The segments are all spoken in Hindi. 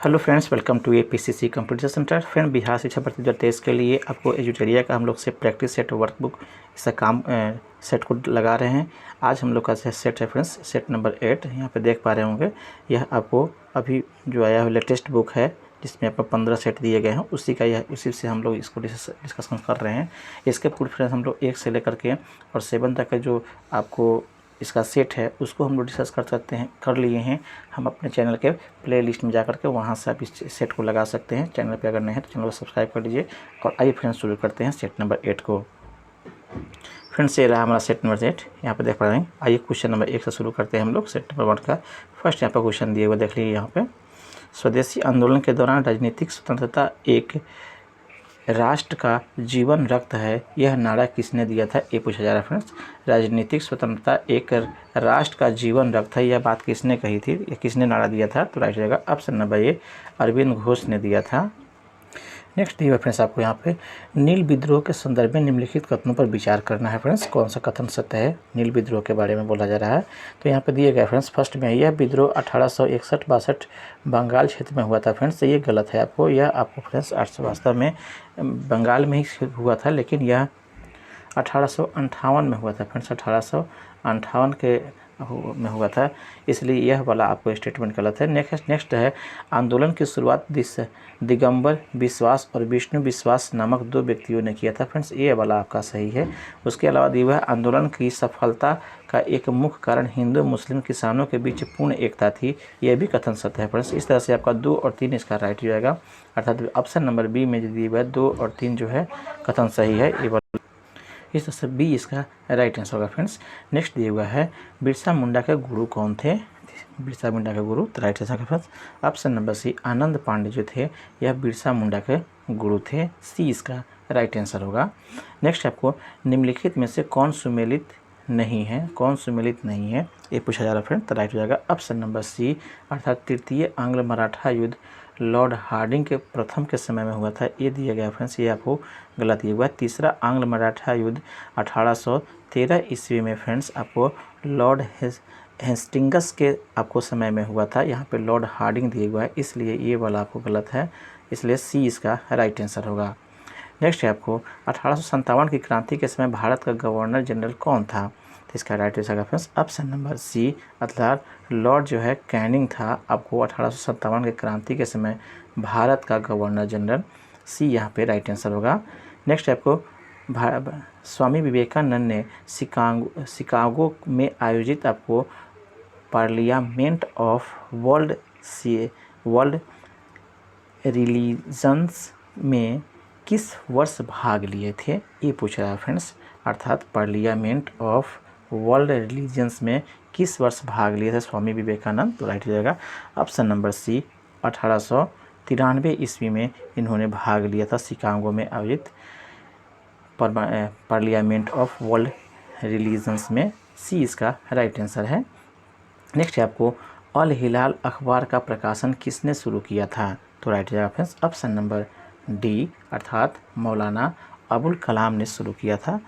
Hello friends, welcome to APCC computer center. Friend, Bihar शिक्षा भर्ती 2023 के लिए आपको एजुटेरिया का हम लोग से प्रैक्टिस सेट वर्कबुक इसका काम सेट को लगा रहे हैं। आज हम लोग का सेट है फ्रेंड्स, सेट नंबर 8। यहाँ पे देख पा रहे होंगे, यह आपको अभी जो आया है लेटेस्ट बुक है, जिसमें आपको 15 सेट दिए गए हैं। उसी से हम लोग इसको डिस्कशन कर रहे हैं। इसके पूरे फ्रेंड्स हम लोग 1 से लेकर के और 7 तक का जो आपको इसका सेट है उसको हम लोग डिस्कस कर लिए हैं। हम अपने चैनल के प्लेलिस्ट में जाकर के वहाँ से आप इस सेट को लगा सकते हैं। चैनल पे अगर नहीं है तो चैनल को सब्सक्राइब कर लीजिए। और आइए फ्रेंड्स, शुरू करते हैं सेट नंबर 8 को। फ्रेंड्स, ये रहा हमारा सेट नंबर 8। यहाँ पे देख पा रहे हैं। आइए क्वेश्चन नंबर 1 से शुरू करते हैं हम लोग सेट नंबर 1 का। फर्स्ट यहाँ पर क्वेश्चन दिए हुए देख लीजिए। यहाँ पे स्वदेशी आंदोलन के दौरान राजनीतिक स्वतंत्रता एक राष्ट्र का जीवन रक्त है, यह नारा किसने दिया था? ये पूछा जा रहा है फ्रेंड्स। राजनीतिक स्वतंत्रता एक राष्ट्र का जीवन रक्त है, यह बात किसने कही थी या किसने नारा दिया था? तो राइट रहेगा option number A, Arvind Ghosh ने दिया था। नेक्स्ट दिया फ्रेंड्स आपको यहाँ पे नील विद्रोह के संदर्भ में निम्नलिखित कथनों पर विचार करना है। फ्रेंड्स, कौन सा कथन सत्य है? नील विद्रोह के बारे में बोला जा रहा है। तो यहाँ पे दिए गए फ्रेंड्स, फर्स्ट में यह विद्रोह 1861-62 बंगाल क्षेत्र में हुआ था। फ्रेंड्स, ये गलत है। आपको फ्रेंड्स वास्तव में बंगाल में ही हुआ था, लेकिन यह 1858 में हुआ था। फ्रेंड्स, 1858 के में हुआ था, इसलिए यह वाला आपको स्टेटमेंट गलत है। नेक्स्ट है आंदोलन की शुरुआत दिगंबर विश्वास और विष्णु विश्वास नामक 2 व्यक्तियों ने किया था। फ्रेंड्स, ये वाला आपका सही है। उसके अलावा दिया हुआ आंदोलन की सफलता का एक मुख्य कारण हिंदू मुस्लिम किसानों के बीच पूर्ण एकता थी, यह भी कथन सत्य है। फ्रेंड्स, इस तरह से आपका 2 और 3 इसका राइट हो जाएगा। अर्थात ऑप्शन नंबर बी में जो दिया हुआ है 2 और 3 जो है कथन सही है। ये इस तरह से बी इसका राइट आंसर होगा। फ्रेंड्स, नेक्स्ट दिया हुआ है बिरसा मुंडा के गुरु कौन थे? बिरसा मुंडा के गुरु, तो राइट आंसर है फ्रेंड्स ऑप्शन नंबर सी, आनंद पांडे जो थे यह बिरसा मुंडा के गुरु थे। सी इसका राइट आंसर होगा। नेक्स्ट आपको निम्नलिखित में से कौन सुमेलित नहीं है? कौन सुमेलित नहीं है ये पूछा जा रहा है फ्रेंड, तो राइट हो जाएगा ऑप्शन नंबर सी, अर्थात तृतीय आंग्ल मराठा युद्ध लॉर्ड हार्डिंग के प्रथम के समय में हुआ था, ये दिया गया फ्रेंड्स। ये आपको गलत दिया हुआ है। तीसरा आंग्ल मराठा युद्ध 1813 ईस्वी में फ्रेंड्स आपको लॉर्ड हेस्टिंगस के आपको समय में हुआ था। यहाँ पे लॉर्ड हार्डिंग दिया हुआ है, इसलिए ये वाला आपको गलत है, इसलिए सी इसका राइट आंसर होगा। नेक्स्ट है आपको 1857 की क्रांति के समय भारत का गवर्नर जनरल कौन था? तो इसका राइट आंसर है फ्रेंड्स ऑप्शन नंबर सी, अर्थात लॉर्ड जो है कैनिंग था आपको 1857 की क्रांति के समय भारत का गवर्नर जनरल। सी यहाँ पे राइट आंसर होगा। नेक्स्ट आपको स्वामी विवेकानंद ने शिकागो में आयोजित आपको पार्लियामेंट ऑफ वर्ल्ड रिलीजन्स में किस वर्ष भाग लिए थे? ये पूछ रहा है फ्रेंड्स, अर्थात पार्लियामेंट ऑफ वर्ल्ड रिलीजन्स में किस वर्ष भाग लिए थे स्वामी विवेकानंद? तो राइट हो जाएगा ऑप्शन नंबर सी, 1893 ईस्वी में इन्होंने भाग लिया था शिकागो में आयोजित पार्लियामेंट ऑफ वर्ल्ड रिलीजन्स में। सी इसका राइट आंसर है। नेक्स्ट है आपको अल हिलाल अखबार का प्रकाशन किसने शुरू किया था? तो राइट हो जाएगा फ्रेंड्स ऑप्शन नंबर डी, अर्थात मौलाना अबुल कलाम ने शुरू किया था।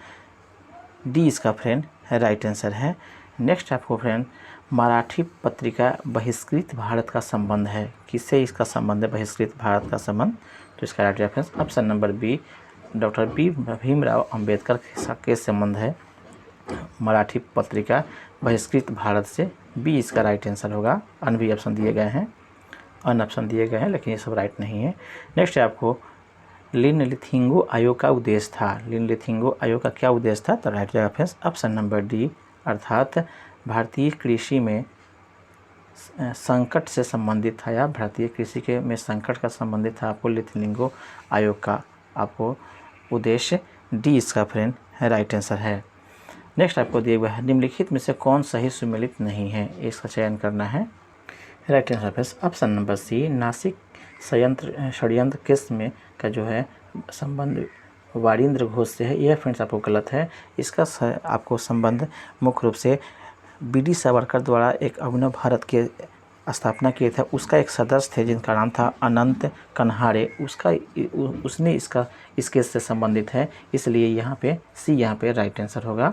डी इसका फ्रेंड राइट आंसर है। नेक्स्ट आपको फ्रेंड मराठी पत्रिका बहिष्कृत भारत का संबंध है, किससे इसका संबंध है बहिष्कृत भारत का संबंध? तो इसका right reference option number B, doctor Bhimrao Ambedkar के संबंध है मराठी पत्रिका बहिष्कृत भारत से। बी इसका राइट आंसर होगा। अन्य भी ऑप्शन दिए गए हैं, लेकिन ये सब राइट नहीं है। नेक्स्ट है आपको लिनलिथिंगो आयोग का उद्देश्य था। लिनलिथिंगो आयोग का क्या उद्देश्य था? तो राइट जाएगा फ्रेंड्स ऑप्शन नंबर डी, अर्थात भारतीय कृषि में संकट से संबंधित था, या भारतीय कृषि के में संकट का संबंधित था आपको लिनलिथिंगो आयोग का आपको उद्देश्य। डी इसका फ्रेंड राइट आंसर है। नेक्स्ट आपको दिया हुआ है निम्नलिखित में से कौन सही सुमेलित नहीं है, इसका चयन करना है। Right answer friends option number C, Nashik षड्यंत्र केस में का जो है संबंध वारिंद्र घोष से है, यह फ्रेंड्स आपको गलत है। इसका आपको संबंध मुख्य रूप से बी डी सावरकर द्वारा एक अभिनव भारत के स्थापना किए थे उसका एक सदस्य थे जिनका नाम था अनंत कन्हारे, उसने इस केस से संबंधित है, इसलिए यहाँ पे सी यहाँ पे राइट आंसर होगा।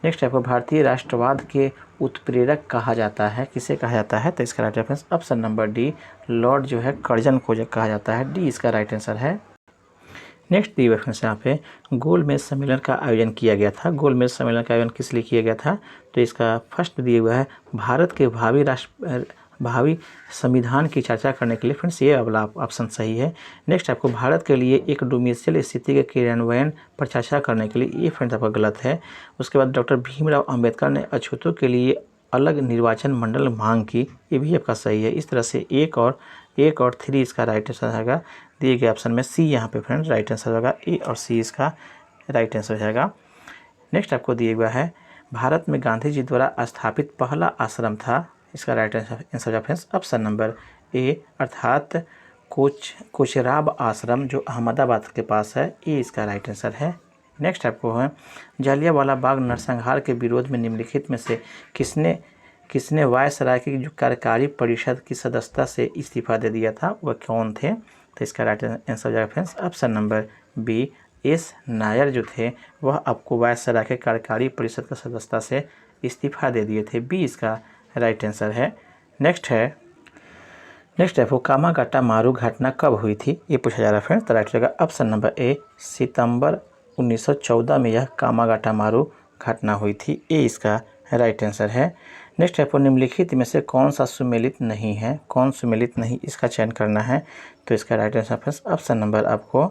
नेक्स्ट आपको भारतीय राष्ट्रवाद के उत्प्रेरक कहा जाता है, किसे कहा जाता है? तो इसका right reference option number D, Lord जो है कर्जन को जो कहा जाता है, डी इसका राइट आंसर है। नेक्स्ट दी रेफरेंस यहाँ पे गोलमेज सम्मेलन का आयोजन किया गया था। गोलमेज सम्मेलन का आयोजन किस लिए किया गया था? तो इसका फर्स्ट दिया हुआ है भारत के भावी संविधान की चर्चा करने के लिए। फ्रेंड्स ये अगला ऑप्शन सही है। नेक्स्ट आपको भारत के लिए एक डोमिसाइल स्थिति के क्रियान्वयन पर चर्चा करने के लिए, ये फ्रेंड्स आपका गलत है। उसके बाद डॉक्टर भीमराव अंबेडकर ने अछूतों के लिए अलग निर्वाचन मंडल मांग की, ये भी आपका सही है। इस तरह से एक और 3 इसका राइट आंसर आएगा दिए गए ऑप्शन में। सी यहाँ पे फ्रेंड्स राइट आंसर होगा, ए और सी इसका राइट आंसर हो जाएगा। नेक्स्ट आपको दिया हुआ है भारत में गांधी जी द्वारा स्थापित पहला आश्रम था, इसका राइट आंसर है फ्रेंड्स ऑप्शन नंबर ए, अर्थात कोचराब आश्रम जो अहमदाबाद के पास है, ये इसका राइट आंसर है। नेक्स्ट आपको है जलियांवाला बाग नरसंहार के विरोध में निम्नलिखित में से किसने वायसराय की जो कार्यकारी परिषद की सदस्यता से इस्तीफा दे दिया था, वह कौन थे? तो इसका राइट आंसर हो जाएगा friends option number B, S Nair जो थे वह आपको वायसराय के कार्यकारी परिषद की सदस्यता से इस्तीफा दे दिए थे, बी इसका राइट आंसर है। नेक्स्ट है वो कामागाटा मारू घटना कब हुई थी, ये पूछा जा रहा है फ्रेंड्स। तो राइट रहेगा ऑप्शन नंबर ए, सितंबर 1914 में यह कामागाटा मारू घटना हुई थी, ए इसका राइट आंसर है। नेक्स्ट है निम्नलिखित में से कौन सा सुमेलित नहीं है, कौन सुमेलित नहीं, इसका चयन करना है। तो इसका right answer friends option number आपको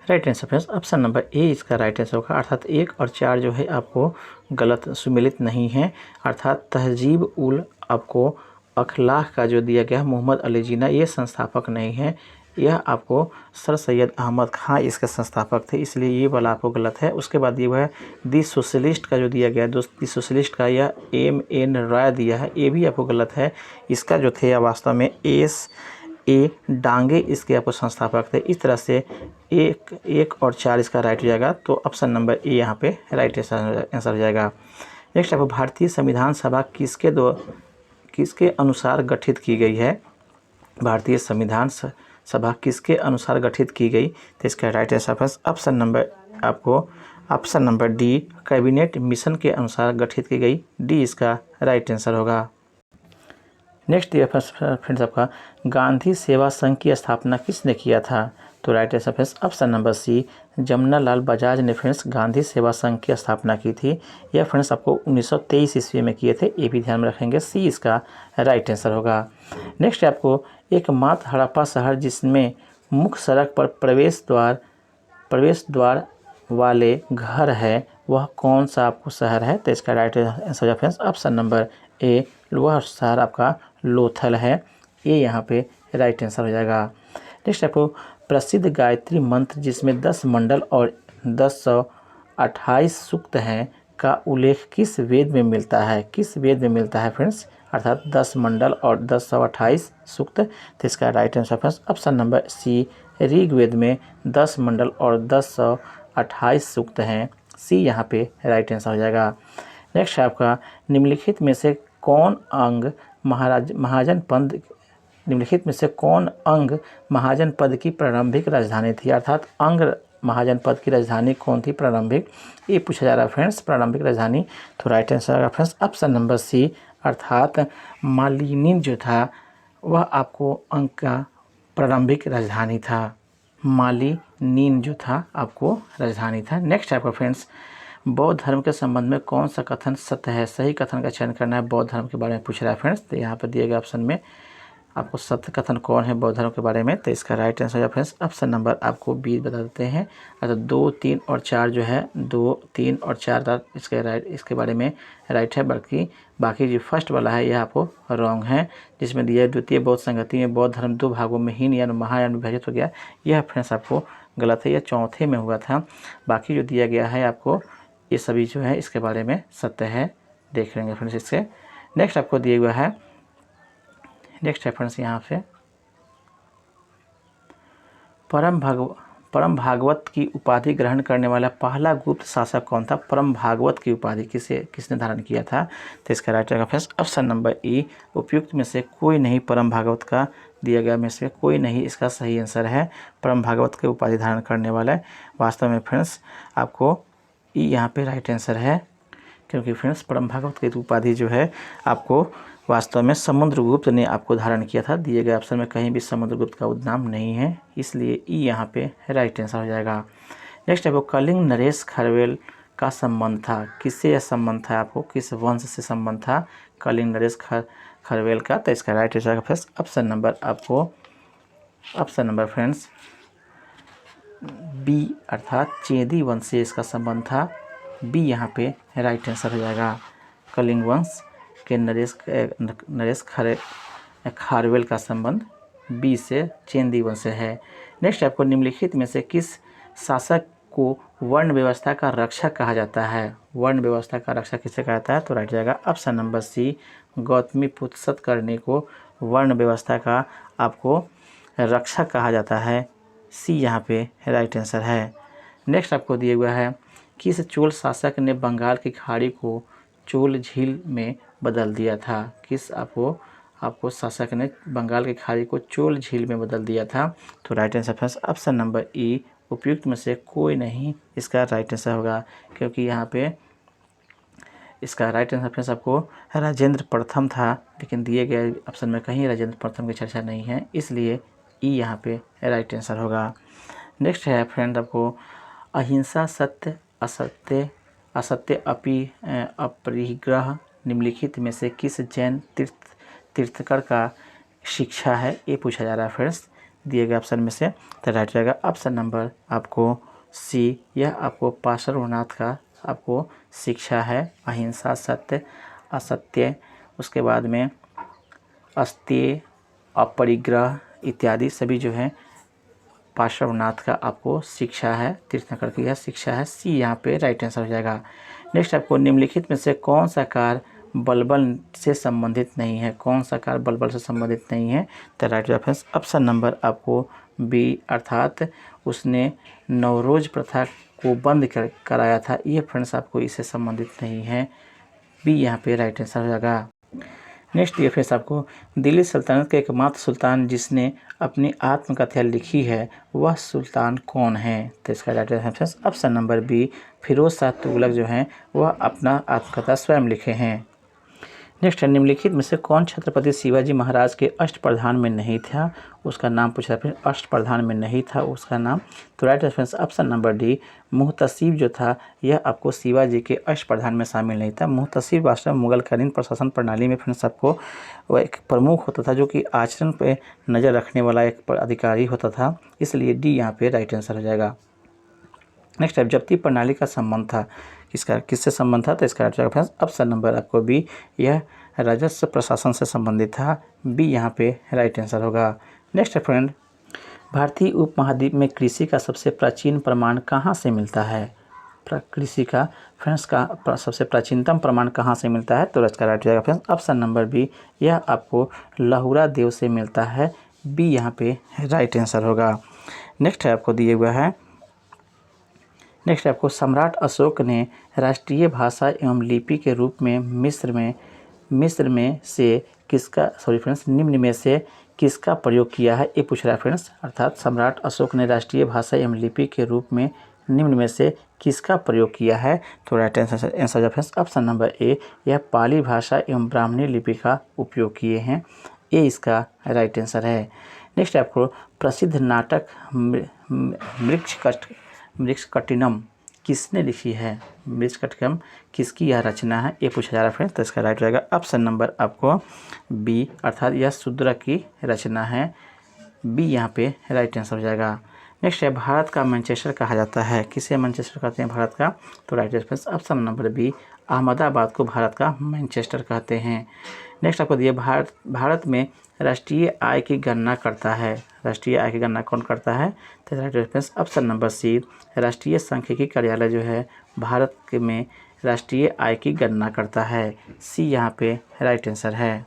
right answer friends option number A इसका राइट आंसर होगा, अर्थात 1 और 4 जो है आपको गलत सुमेलित नहीं है। अर्थात तहजीब उल आपको अखलाक का जो दिया गया मोहम्मद अली जिन्ना ये संस्थापक नहीं है, यह आपको सर सैयद अहमद खां इसके संस्थापक थे, इसलिए ये वाला आपको गलत है। उसके बाद ये है दी सोशलिस्ट का जो दिया गया दोस्त, दी सोशलिस्ट का यह M.N. राय दिया है, ये भी आपको गलत है। इसका जो थे वास्तव में S.A. डांगे इसके आपको संस्थापक थे। इस तरह से 1 और 4 इसका राइट हो जाएगा, तो ऑप्शन नंबर ए यहाँ पे राइट आंसर हो जाएगा। नेक्स्ट आपको भारतीय संविधान सभा किसके अनुसार गठित की गई है? भारतीय संविधान सभा किसके अनुसार गठित की गई? तो इसका राइट आंसर ऑप्शन नंबर आपको option number D, cabinet mission के अनुसार गठित की गई, डी इसका राइट आंसर होगा। नेक्स्ट फ्रेंड्स आपका गांधी सेवा संघ की स्थापना किसने किया था? तो right answer friends option number C, Jamnalal Bajaj ने फ्रेंड्स गांधी सेवा संघ की स्थापना की थी। यह फ्रेंड्स आपको 1923 ईस्वी में किए थे, ये भी ध्यान में रखेंगे, सी इसका राइट आंसर होगा। नेक्स्ट आपको एकमात्र हड़प्पा शहर जिसमें मुख्य सड़क पर प्रवेश द्वार वाले घर है, वह कौन सा आपको शहर है? तो इसका right answer friends option number ए, वह शहर आपका लोथल है, ये यहाँ पे राइट आंसर हो जाएगा। नेक्स्ट आपको प्रसिद्ध गायत्री मंत्र जिसमें 10 मंडल और 1028 सूक्त हैं का उल्लेख किस वेद में मिलता है? किस वेद में मिलता है फ्रेंड्स? अर्थात 10 मंडल और 1028 सूक्त, तो इसका right answer friends option number C, Rigveda में 10 मंडल और 1028 सूक्त हैं, सी यहाँ पे राइट आंसर हो जाएगा। नेक्स्ट आपका निम्नलिखित में से कौन अंग महाजन पद की प्रारंभिक राजधानी थी? अर्थात अंग महाजन पद की राजधानी कौन थी प्रारंभिक, ये पूछा जा रहा है फ्रेंड्स प्रारंभिक राजधानी। तो राइट आंसर आएगा फ्रेंड्स ऑप्शन नंबर सी, अर्थात मालिनी जो था वह आपको अंग का प्रारंभिक राजधानी था, मालिनी जो था आपको राजधानी था। नेक्स्ट आपका फ्रेंड्स बौद्ध धर्म के संबंध में कौन सा कथन सत्य है? सही कथन का चयन करना है, बौद्ध धर्म के बारे में पूछ रहा है फ्रेंड्स। तो यहाँ पर दिए गए ऑप्शन में आपको सत्य कथन कौन है बौद्ध धर्म के बारे में? तो इसका राइट आंसर है फ्रेंड्स ऑप्शन नंबर आपको बी बता देते हैं, अर्थात 2, 3 और 4 जो है 2, 3 और 4 इसके बारे में राइट है, बल्कि बाकी जो फर्स्ट वाला है यह आपको रॉन्ग है, जिसमें दिया है द्वितीय बौद्ध संगति में बौद्ध धर्म 2 भागों में हीन यानी महायान विभाजित हो गया, यह फ्रेंड्स आपको गलत है, यह चौथे में हुआ था। बाकी जो दिया गया है आपको ये सभी जो है इसके बारे में सत्य है, देख लेंगे फ्रेंड्स इससे। नेक्स्ट आपको दिया हुआ है, नेक्स्ट है फ्रेंड्स यहाँ पे परम भागवत की उपाधि ग्रहण करने वाला पहला गुप्त शासक कौन था? परम भागवत की उपाधि किसने धारण किया था? तो इसका राइट रहेगा फ्रेंड्स ऑप्शन नंबर ई, उपयुक्त में से कोई नहीं परम भागवत का दिया गया में से कोई नहीं इसका सही आंसर है परम भागवत के उपाधि धारण करने वाला। वास्तव में फ्रेंड्स आपको ई यहाँ पे राइट आंसर है, क्योंकि फ्रेंड्स परम भागवत की उपाधि जो है आपको वास्तव में समुद्रगुप्त ने आपको धारण किया था। दिए गए ऑप्शन में कहीं भी समुद्रगुप्त का नाम नहीं है, इसलिए ई यहाँ पे राइट आंसर हो जाएगा। नेक्स्ट है वो कलिंग नरेश खरवेल का संबंध था, किससे यह संबंध था? आपको किस वंश से संबंध था कलिंग नरेश खरवेल का? तो इसका right answer friends option number friends B, अर्थात चेदी वंश से इसका संबंध था। बी यहाँ पे राइट आंसर हो जाएगा। कलिंग वंश के नरेश खारवेल का संबंध बी से चेदी वंश से है। नेक्स्ट आपको निम्नलिखित में से किस शासक को वर्ण व्यवस्था का रक्षक कहा जाता है? वर्ण व्यवस्था का रक्षक किसे कहा जाता है? तो राइट जाएगा option number C, Gautamiputra Satakarni को वर्ण व्यवस्था का आपको रक्षक कहा जाता है। सी यहाँ पे राइट आंसर है। नेक्स्ट आपको दिया हुआ है किस चोल शासक ने बंगाल की खाड़ी को चोल झील में बदल दिया था? किस आपको शासक ने बंगाल की खाड़ी को चोल झील में बदल दिया था? तो right answer friends option number ई, उपयुक्त में से कोई नहीं इसका राइट आंसर होगा, क्योंकि यहाँ पे इसका राइट आंसर फ्रेंड्स आपको राजेंद्र प्रथम था, लेकिन दिए गए ऑप्शन में कहीं राजेंद्र प्रथम की चर्चा नहीं है, इसलिए ई यहाँ पे राइट आंसर होगा। नेक्स्ट है फ्रेंड आपको अहिंसा सत्य असत्य अपरिग्रह निम्नलिखित में से किस जैन तीर्थकर का शिक्षा है? ये पूछा जा रहा है फ्रेंड्स दिए गए ऑप्शन में से। तो राइट रहेगा ऑप्शन नंबर आपको सी, यह आपको पार्श्वनाथ का आपको शिक्षा है। अहिंसा सत्य असत्य, उसके बाद में अस्तेय अपरिग्रह इत्यादि सभी जो है पार्श्वनाथ का आपको शिक्षा है, तीर्थंकर की यह शिक्षा है। सी यहाँ पे राइट आंसर हो जाएगा। नेक्स्ट आपको निम्नलिखित में से कौन सा कार्य बलबल से संबंधित नहीं है? कौन सा कार्य बलबल से संबंधित नहीं है? तो राइट रेफरेंस ऑप्शन नंबर आपको बी, अर्थात उसने नवरोज प्रथा को बंद कराया था। ये फ्रेंड्स आपको इससे संबंधित नहीं है। बी यहाँ पे राइट आंसर हो जाएगा। नेक्स्ट ये फ्रेंड्स आपको दिल्ली सल्तनत के एकमात्र सुल्तान जिसने अपनी आत्मकथा लिखी है वह सुल्तान कौन है? तो इसका right answer friends option number B, Firoz Shah Tughlaq जो हैं वह अपना आत्मकथा स्वयं लिखे हैं। नेक्स्ट है निम्नलिखित में से कौन छत्रपति शिवाजी महाराज के अष्टप्रधान में नहीं था? उसका नाम पूछा फिर अष्टप्रधान में नहीं था उसका नाम। तो right reference option number D, मुहतसिब जो था यह आपको शिवाजी के अष्टप्रधान में शामिल नहीं था। मुहतसिब वास्तव में मुगलकालीन प्रशासन प्रणाली में फ्रेंड्स आपको वह एक प्रमुख होता था जो कि आचरण पे नज़र रखने वाला एक अधिकारी होता था, इसलिए डी यहाँ पे राइट आंसर हो जाएगा। नेक्स्ट है जब्ती प्रणाली का संबंध था किससे संबंध था? तो इसका फ्रेंड्स ऑप्शन नंबर आपको बी, यह राजस्व प्रशासन से संबंधित था। बी यहाँ पे राइट आंसर होगा। नेक्स्ट है फ्रेंड भारतीय उपमहाद्वीप में कृषि का सबसे प्राचीन प्रमाण कहाँ से मिलता है? कृषि का फ्रेंड्स का सबसे प्राचीनतम प्रमाण कहाँ से मिलता है? तो इसका राइट जाएगा फ्रेंड्स ऑप्शन नंबर बी, यह आपको लहुरा देव से मिलता है। बी यहाँ पे राइट आंसर होगा। नेक्स्ट है आपको दिए हुआ है नेक्स्ट आपको सम्राट अशोक ने राष्ट्रीय भाषा एवं लिपि के रूप में मिस्र में से निम्न में से किसका प्रयोग किया है? ये पूछ रहा है फ्रेंड्स, अर्थात सम्राट अशोक ने राष्ट्रीय भाषा एवं लिपि के रूप में निम्न में से किसका प्रयोग किया है? तो right answer friends option number ए, यह पाली भाषा एवं ब्राह्मणी लिपि का उपयोग किए हैं। ये इसका राइट आंसर है। नेक्स्ट आपको प्रसिद्ध नाटक मृक्षकटिनम किसने लिखी है? मृक्षकटिनम किसकी यह रचना है? ये पूछा जा रहा है फ्रेंड्स। तो इसका राइट रहेगा ऑप्शन नंबर आपको बी, अर्थात यह शूद्र की रचना है। बी यहाँ पे राइट आंसर हो जाएगा। नेक्स्ट है भारत का मैनचेस्टर कहा जाता है, किसे मैनचेस्टर कहते हैं भारत का? तो right answer option number B, Ahmedabad को भारत का मैनचेस्टर कहते हैं। नेक्स्ट आपको दिए भारत में राष्ट्रीय आय की गणना करता है। राष्ट्रीय आय की गणना कौन करता है? तो right reference option number C, राष्ट्रीय सांख्यिकी कार्यालय जो है भारत में राष्ट्रीय आय की गणना करता है। सी यहाँ पे राइट आंसर है।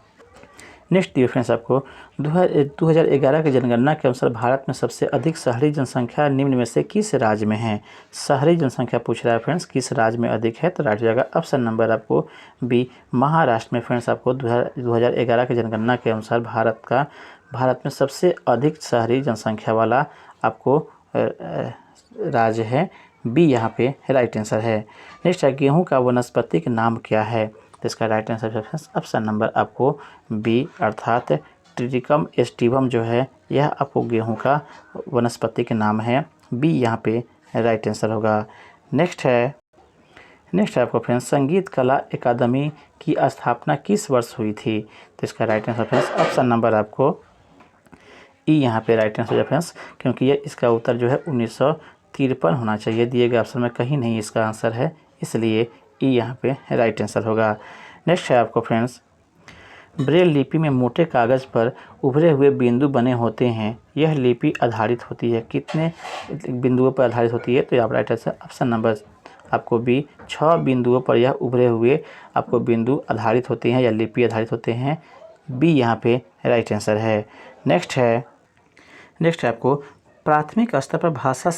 नेक्स्ट दिए फ्रेंड्स आपको 2011 की जनगणना के अनुसार भारत में सबसे अधिक शहरी जनसंख्या निम्न में से किस राज्य में है। शहरी जनसंख्या पूछ रहा है फ्रेंड्स, किस राज्य में अधिक है, तो राइट हो जाएगा ऑप्शन नंबर आपको बी महाराष्ट्र में। फ्रेंड्स आपको 2011 की जनगणना के अनुसार भारत में सबसे अधिक शहरी जनसंख्या वाला आपको राज्य है बी, यहाँ पे राइट आंसर है। नेक्स्ट है गेहूं का वानस्पतिक नाम क्या है, तो इसका राइट आंसर है ऑप्शन नंबर आपको बी अर्थात ट्रिटिकम एस्टिवम जो है यह आपको गेहूं का वनस्पतिक नाम है बी, यहाँ पे राइट आंसर होगा। नेक्स्ट है आपको फ्रेंड्स संगीत कला अकादमी की स्थापना किस वर्ष हुई थी, तो इसका right answer friends option number आपको ई, यहाँ पे राइट आंसर है फ्रेंड्स, क्योंकि ये इसका उत्तर जो है 1953 होना चाहिए, दिए गए ऑप्शन में कहीं नहीं इसका आंसर है, इसलिए ई यहाँ पे राइट आंसर होगा। नेक्स्ट है आपको फ्रेंड्स ब्रेल लिपि में मोटे कागज़ पर उभरे हुए बिंदु बने होते हैं, यह लिपि आधारित होती है, कितने बिंदुओं पर आधारित होती है, तो यहाँ राइट आंसर ऑप्शन नंबर आपको बी 6 बिंदुओं पर यह उभरे हुए आपको बिंदु आधारित होते हैं या लिपि आधारित होते हैं बी, यहाँ पे राइट आंसर है। नेक्स्ट है आपको प्राथमिक स्तर पर भाषा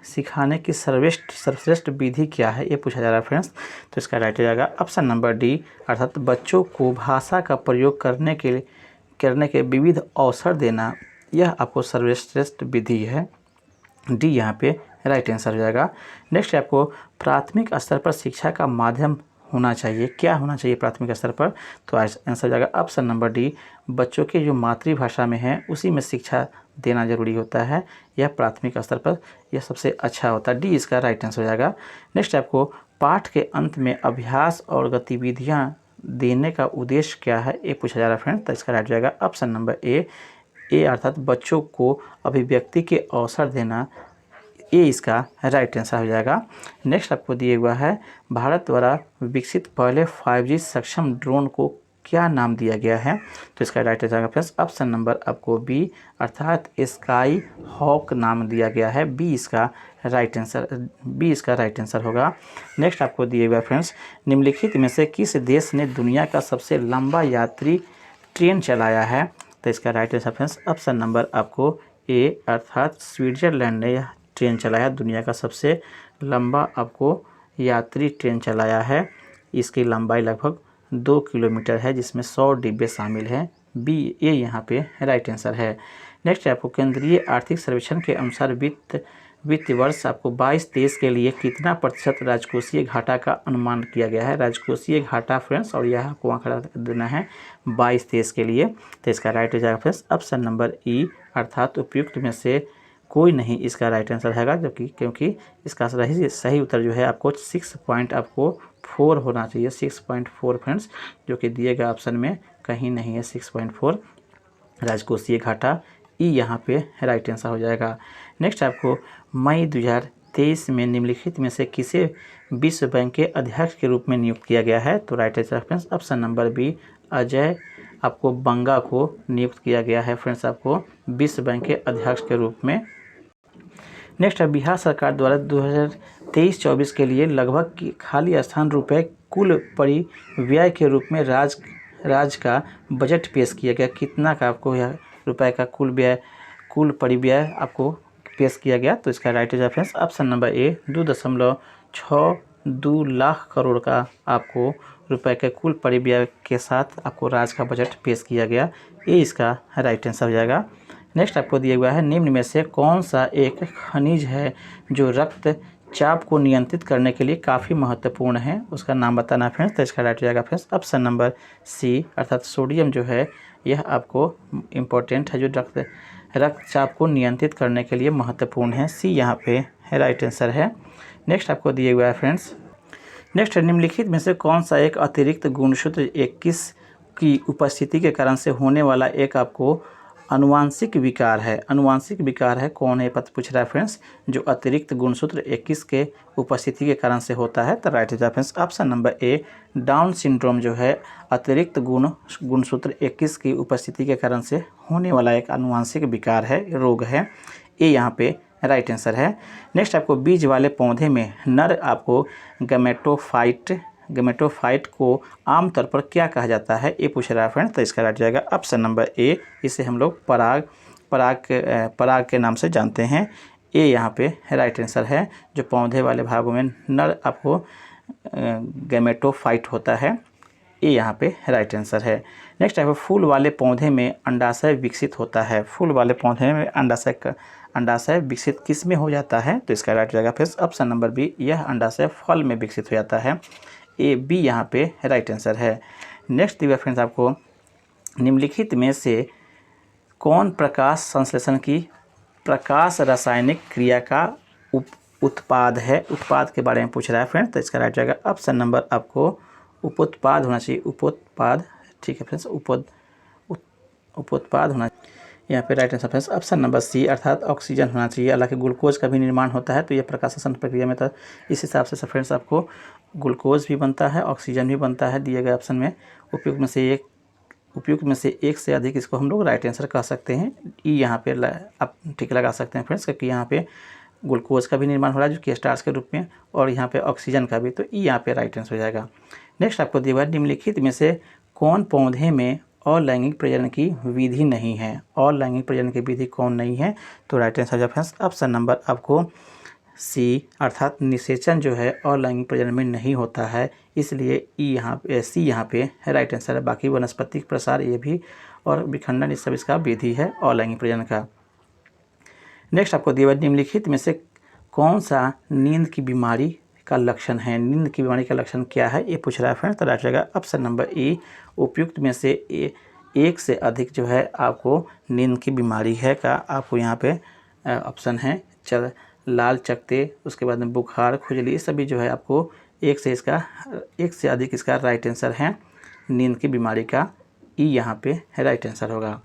सिखाने की सर्वश्रेष्ठ विधि क्या है, ये पूछा जा रहा है फ्रेंड्स, तो इसका राइट हो जाएगा ऑप्शन नंबर डी अर्थात बच्चों को भाषा का प्रयोग करने के विविध अवसर देना, यह आपको सर्वश्रेष्ठ विधि है डी, यहाँ पे राइट आंसर हो जाएगा। नेक्स्ट है आपको प्राथमिक स्तर पर शिक्षा का माध्यम होना चाहिए, क्या होना चाहिए प्राथमिक स्तर पर, तो आंसर हो जाएगा ऑप्शन नंबर डी बच्चों के जो मातृभाषा में है उसी में शिक्षा देना जरूरी होता है, यह प्राथमिक स्तर पर यह सबसे अच्छा होता है डी, इसका राइट आंसर हो जाएगा। नेक्स्ट आपको पाठ के अंत में अभ्यास और गतिविधियां देने का उद्देश्य क्या है, ये पूछा जा रहा है फ्रेंड्स, तो इसका राइट हो जाएगा ऑप्शन नंबर ए अर्थात बच्चों को अभिव्यक्ति के अवसर देना, ये इसका राइट आंसर हो जाएगा। नेक्स्ट आपको दिए हुआ है भारत द्वारा विकसित पहले 5G सक्षम ड्रोन को क्या नाम दिया गया है, तो इसका right answer friends option number आपको बी अर्थात स्काई हॉक नाम दिया गया है बी, इसका राइट आंसर होगा। नेक्स्ट आपको दिए हुआ फ्रेंड्स निम्नलिखित में से किस देश ने दुनिया का सबसे लंबा यात्री ट्रेन चलाया है, तो इसका right answer friends option number आपको ए अर्थात स्विट्जरलैंड ने यह ट्रेन चलाया, दुनिया का सबसे लंबा आपको यात्री ट्रेन चलाया है, इसकी लंबाई लगभग 2 किलोमीटर है जिसमें 100 डिब्बे शामिल हैं बी, ये यहाँ पे राइट आंसर है। नेक्स्ट आपको केंद्रीय आर्थिक सर्वेक्षण के अनुसार वित्त वर्ष आपको 22-23 के लिए कितना प्रतिशत राजकोषीय घाटा का अनुमान किया गया है, राजकोषीय घाटा फ्रेंड्स, और यह आपको आंकड़ा देना है 22-23 के लिए, तो इसका राइट हो जाएगा फ्रेंड्स ऑप्शन नंबर ई अर्थात उपयुक्त में से कोई नहीं इसका राइट आंसर है, क्योंकि इसका सही उत्तर जो है आपको 6.4 होना चाहिए, 6.4 फ्रेंड्स, जो कि दिए गए ऑप्शन में कहीं नहीं है 6.4 राजकोषीय घाटा, ई यहाँ पे राइट आंसर हो जाएगा। नेक्स्ट आपको मई 2023 में निम्नलिखित में से किसे विश्व बैंक के अध्यक्ष के रूप में नियुक्त किया गया है, तो right answer friends option number B Ajay आपको बंगा को नियुक्त किया गया है फ्रेंड्स आपको विश्व बैंक के अध्यक्ष के रूप में। नेक्स्ट है बिहार सरकार द्वारा 2023-24 के लिए लगभग खाली स्थान रुपए कुल परिव्यय के रूप में राज्य का बजट पेश किया गया, कितना का आपको यह रुपए का कुल परिव्यय आपको पेश किया गया, तो इसका right answer friends option number ए 2.62 लाख करोड़ का आपको रुपए के कुल परिव्यय के साथ आपको राज्य का बजट पेश किया गया, ये इसका राइट आंसर हो जाएगा। नेक्स्ट आपको दिया हुआ है निम्न में से कौन सा एक खनिज है जो रक्तचाप को नियंत्रित करने के लिए काफ़ी महत्वपूर्ण है, उसका नाम बताना फ्रेंड्स, तो इसका राइट हो जाएगा फ्रेंड्स ऑप्शन नंबर सी अर्थात सोडियम जो है यह आपको इम्पोर्टेंट है, जो रक्तचाप को नियंत्रित करने के लिए महत्वपूर्ण है, सी यहाँ पे राइट आंसर है। नेक्स्ट आपको दिए हुआ है फ्रेंड्स नेक्स्ट निम्नलिखित में से कौन सा एक अतिरिक्त गुणसूत्र 21 की उपस्थिति के कारण से होने वाला एक आपको अनुवांशिक विकार है, कौन है पता पूछ रहा है फ्रेंड्स, जो अतिरिक्त गुणसूत्र 21 के उपस्थिति के कारण से होता है, तो right answer friends option number ए डाउन सिंड्रोम जो है अतिरिक्त गुणसूत्र 21 की उपस्थिति के कारण से होने वाला एक अनुवांशिक विकार है, रोग है, ये यहाँ पे राइट आंसर है। नेक्स्ट आपको बीज वाले पौधे में नर आपको गैमेटोफाइट गेमेटोफाइट को आमतौर पर क्या कहा जाता है, ये पूछ रहा है फ्रेंड्स। तो इसका राइट जाएगा ऑप्शन नंबर ए, इसे हम लोग पराग के नाम से जानते हैं। ये यहाँ पे राइट आंसर है। जो पौधे वाले भागों में नर आपको गेमेटोफाइट होता है, ये यहाँ पे राइट आंसर है। नेक्स्ट है फूल वाले पौधे में अंडाशय विकसित होता है। फूल वाले पौधे में अंडाशय विकसित किस में हो जाता है, तो इसका राइट जाएगा फिर ऑप्शन नंबर बी, यह अंडाशय फल में विकसित हो जाता है। ए बी यहाँ पे राइट आंसर है। नेक्स्ट दिया फ्रेंड्स आपको, निम्नलिखित में से कौन प्रकाश संश्लेषण की प्रकाश रासायनिक क्रिया का उत्पाद है। उत्पाद के बारे में पूछ रहा है फ्रेंड्स। तो इसका राइट जाएगा ऑप्शन नंबर आपको उपोत्पाद होना चाहिए। उपोत्पाद, ठीक है फ्रेंड्स, उपोत्पाद होना यहाँ पे right answer friends option number C, अर्थात ऑक्सीजन होना चाहिए। हालांकि ग्लूकोज का भी निर्माण होता है, तो ये प्रकाशन प्रक्रिया में, तो इस हिसाब से फ्रेंड्स आपको ग्लूकोज भी बनता है, ऑक्सीजन भी बनता है। दिए गए ऑप्शन में उपयुक्त में से एक से अधिक, इसको हम लोग राइट आंसर कह सकते हैं। ई यहाँ पे आप ठीक लगा सकते हैं फ्रेंड्स, क्योंकि यहाँ पे ग्लूकोज का भी निर्माण हो रहा है जो कि स्टार्च के रूप में, और यहाँ पे ऑक्सीजन का भी, तो ई यहाँ पे राइट आंसर हो जाएगा। नेक्स्ट आपको दिया हुआ है, निम्नलिखित में से कौन पौधे में अलैंगिक प्रजनन की विधि नहीं है। अलैंगिक प्रजनन की विधि कौन नहीं है, तो राइट आंसर हो जाएगा ऑप्शन नंबर आपको सी, अर्थात निषेचन जो है अलैंगिक प्रजनन में नहीं होता है, इसलिए ई यहाँ पे सी यहाँ पे राइट आंसर है। बाकी वनस्पतिक प्रसार ये भी और विखंडन, ये सब इसका विधि है अलैंगिक प्रजनन का। नेक्स्ट आपको दिया हुआ, निम्नलिखित में से कौन सा नींद की बीमारी का लक्षण है। नींद की बीमारी का लक्षण क्या है, ये पूछ रहा है फ्रेंड्स। तो राइट जाएगा ऑप्शन नंबर ए, उपयुक्त में से एक से अधिक जो है आपको नींद की बीमारी है का आपको यहाँ पे ऑप्शन है। लाल चकत्ते, उसके बाद में बुखार, खुजली, सभी जो है आपको एक से अधिक इसका राइट आंसर है नींद की बीमारी का। ई यहाँ पे राइट आंसर होगा।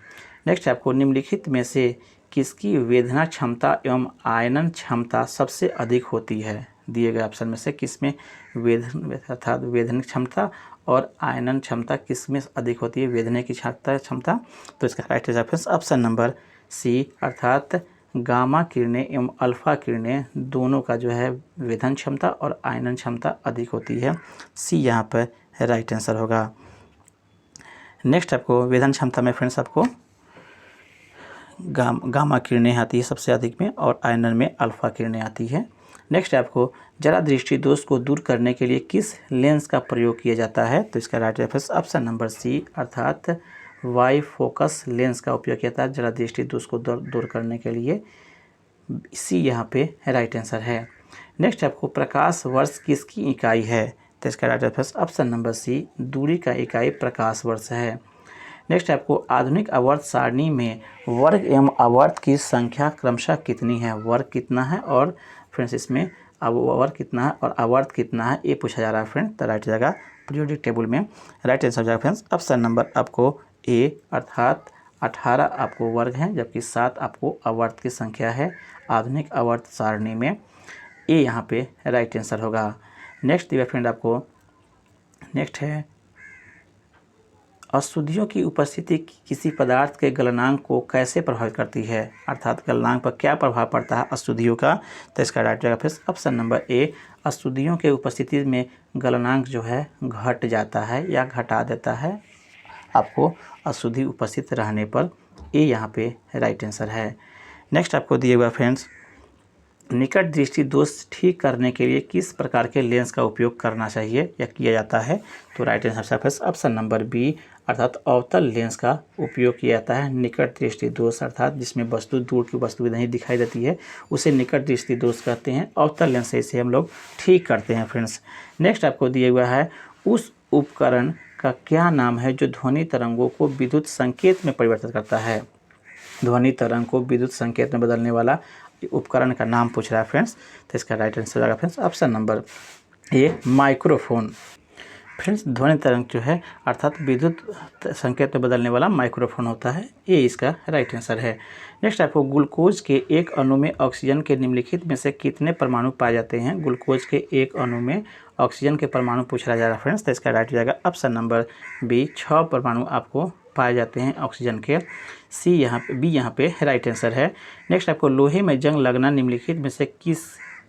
नेक्स्ट आपको, निम्नलिखित में से किसकी वेदना क्षमता एवं आयनन क्षमता सबसे अधिक होती है। दिए गए ऑप्शन में से किसमें अर्थात वेदन क्षमता और आयनन क्षमता किसमें अधिक होती है, वेदने की क्षमता। तो इसका right answer option number C, अर्थात गामा किरणें एवं अल्फा किरणें दोनों का जो है वेदन क्षमता और आयनन क्षमता अधिक होती है। सी यहाँ पर राइट आंसर होगा। नेक्स्ट आपको वेदन क्षमता में फ्रेंड्स आपको गामा किरणें आती है सबसे अधिक में, और आयनन में अल्फा किरणें आती है। नेक्स्ट आपको, जरा दृष्टि दोष को दूर करने के लिए किस लेंस का प्रयोग किया जाता है, तो इसका right answer option number C, अर्थात वाई फोकस लेंस का उपयोग किया जाता है जरा दृष्टि दोष को दूर करने के लिए। सी यहाँ पे राइट आंसर है। नेक्स्ट आपको, प्रकाश वर्ष किसकी इकाई है, तो इसका right answer option number C, दूरी का इकाई प्रकाश वर्ष है। नेक्स्ट आपको, आधुनिक आवर्त सारणी में वर्ग एवं आवर्त की संख्या क्रमशः कितनी है। वर्ग कितना है और फ्रेंड्स इसमें वर्ग कितना है और आवर्त कितना है, ये पूछा जा रहा है फ्रेंड। तो राइट जाएगा पीरियोडिक टेबल में राइट आंसर जाएगा फ्रेंड्स ऑप्शन नंबर आपको ए, अर्थात 18 आपको वर्ग हैं, जबकि 7 आपको आवर्त की संख्या है आधुनिक आवर्त सारणी में। ए यहाँ पे राइट आंसर होगा। नेक्स्ट दिया फ्रेंड आपको, नेक्स्ट है, अशुद्धियों की उपस्थिति किसी पदार्थ के गलनांक को कैसे प्रभावित करती है, अर्थात गलनांक पर क्या प्रभाव पड़ता है अशुद्धियों का, तो इसका राइट जाएगा फिर ऑप्शन नंबर ए, अशुद्धियों के उपस्थिति में गलनांक जो है घट जाता है या घटा देता है आपको अशुद्धि उपस्थित रहने पर। ए यहाँ पे राइट आंसर है। नेक्स्ट आपको दिए हुआ फ्रेंड्स, निकट दृष्टि दोष ठीक करने के लिए किस प्रकार के लेंस का उपयोग करना चाहिए या किया जाता है, तो right answer option number B, अर्थात अवतल लेंस का उपयोग किया जाता है। निकट दृष्टि दोष अर्थात जिसमें वस्तु दूर की वस्तु नहीं दिखाई देती है उसे निकट दृष्टि दोष कहते हैं। अवतल लेंस से इसे हम लोग ठीक करते हैं फ्रेंड्स। नेक्स्ट आपको दिया हुआ है, उस उपकरण का क्या नाम है जो ध्वनि तरंगों को विद्युत संकेत में परिवर्तित करता है। ध्वनि तरंग को विद्युत संकेत में बदलने वाला उपकरण का नाम पूछ रहा है फ्रेंड्स। तो इसका राइट आंसर होगा फ्रेंड्स ऑप्शन नंबर ए, माइक्रोफोन। फ्रेंड्स ध्वनि तरंग जो है अर्थात विद्युत संकेत में बदलने वाला माइक्रोफोन होता है, ये इसका राइट आंसर है। नेक्स्ट आपको, ग्लूकोज के एक अणु में ऑक्सीजन के निम्नलिखित में से कितने परमाणु पाए जाते हैं। ग्लूकोज के एक अणु में ऑक्सीजन के परमाणु पूछ रहा जाएगा फ्रेंड्स। तो इसका राइट जाएगा ऑप्शन नंबर बी, 6 परमाणु आपको पाए जाते हैं ऑक्सीजन के। बी यहाँ पे राइट आंसर है। नेक्स्ट आपको, लोहे में जंग लगना निम्नलिखित में से किस